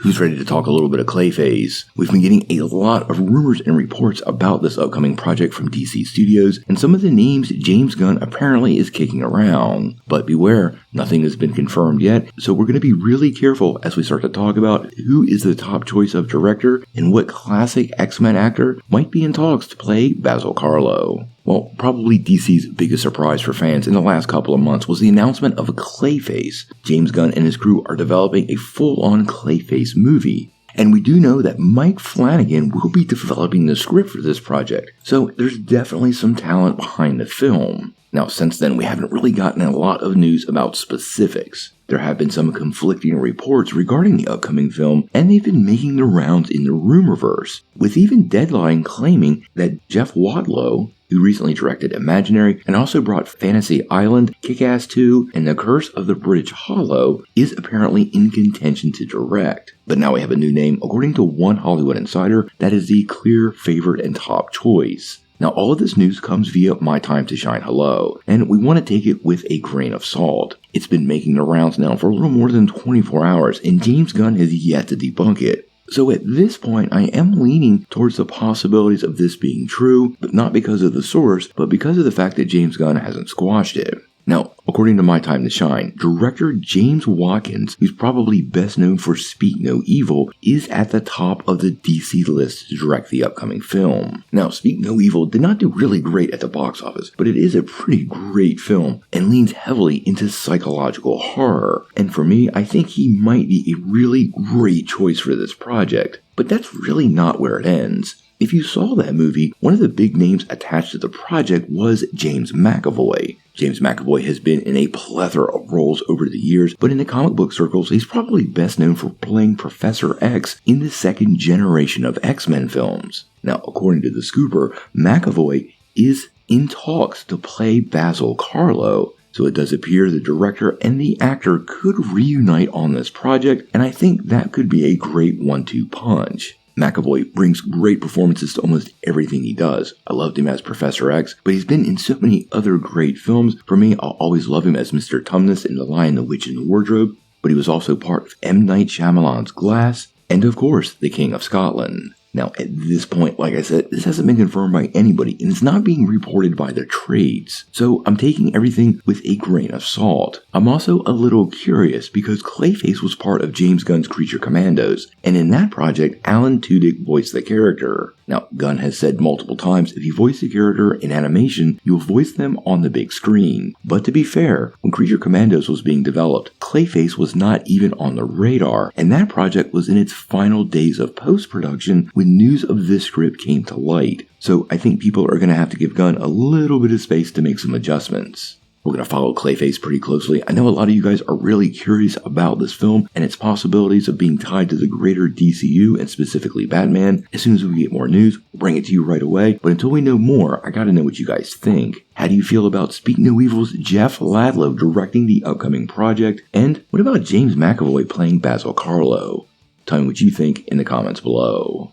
Who's ready to talk a little bit of Clayface? We've been getting a lot of rumors and reports about this upcoming project from DC Studios, and some of the names James Gunn apparently is kicking around. But beware, nothing has been confirmed yet, so we're going to be really careful as we start to talk about who is the top choice of director and what classic X-Men actor might be in talks to play Basil Karlo. Well, probably DC's biggest surprise for fans in the last couple of months was the announcement of a Clayface. James Gunn and his crew are developing a full-on Clayface movie. And we do know that Mike Flanagan will be developing the script for this project, so there's definitely some talent behind the film. Now, since then, we haven't really gotten a lot of news about specifics. There have been some conflicting reports regarding the upcoming film, and they've been making the rounds in the rumorverse, with even Deadline claiming that Jeff Wadlow, who recently directed Imaginary and also brought Fantasy Island, Kick-Ass 2, and The Curse of the British Hollow, is apparently in contention to direct. But now we have a new name, according to one Hollywood insider, that is the clear favorite and top choice. Now, all of this news comes via My Time to Shine Hello, and we want to take it with a grain of salt. It's been making the rounds now for a little more than 24 hours, and James Gunn has yet to debunk it. So at this point, I am leaning towards the possibilities of this being true, but not because of the source, but because of the fact that James Gunn hasn't squashed it. Now, according to My Time to Shine, director James Watkins, who's probably best known for Speak No Evil, is at the top of the DC list to direct the upcoming film. Now, Speak No Evil did not do really great at the box office, but it is a pretty great film and leans heavily into psychological horror. And for me, I think he might be a really great choice for this project. But that's really not where it ends. If you saw that movie, one of the big names attached to the project was James McAvoy. James McAvoy has been in a plethora of roles over the years, but in the comic book circles, he's probably best known for playing Professor X in the second generation of X-Men films. Now, according to the Scooper, McAvoy is in talks to play Basil Karlo, so it does appear the director and the actor could reunite on this project, and I think that could be a great 1-2 punch. McAvoy brings great performances to almost everything he does. I loved him as Professor X, but he's been in so many other great films. For me, I'll always love him as Mr. Tumnus in The Lion, the Witch, and the Wardrobe, but he was also part of M. Night Shyamalan's Glass, and of course, The King of Scotland. Now, at this point, like I said, this hasn't been confirmed by anybody, and it's not being reported by the trades. So I'm taking everything with a grain of salt. I'm also a little curious because Clayface was part of James Gunn's Creature Commandos, and in that project, Alan Tudyk voiced the character. Now, Gunn has said multiple times, if you voice the character in animation, you'll voice them on the big screen. But to be fair, when Creature Commandos was being developed, Clayface was not even on the radar, and that project was in its final days of post-production when news of this script came to light. So I think people are going to have to give Gunn a little bit of space to make some adjustments. We're going to follow Clayface pretty closely. I know a lot of you guys are really curious about this film and its possibilities of being tied to the greater DCU and specifically Batman. As soon as we get more news, we'll bring it to you right away. But until we know more, I gotta know what you guys think. How do you feel about Speak No Evil's Jeff Wadlow directing the upcoming project? And what about James McAvoy playing Basil Karlo? Tell me what you think in the comments below.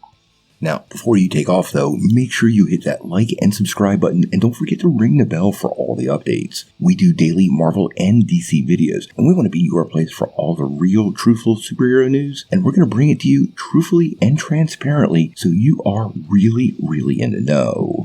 Now, before you take off though, make sure you hit that like and subscribe button, and don't forget to ring the bell for all the updates. We do daily Marvel and DC videos, and we want to be your place for all the real, truthful superhero news, and we're going to bring it to you truthfully and transparently so you are really, really in the know.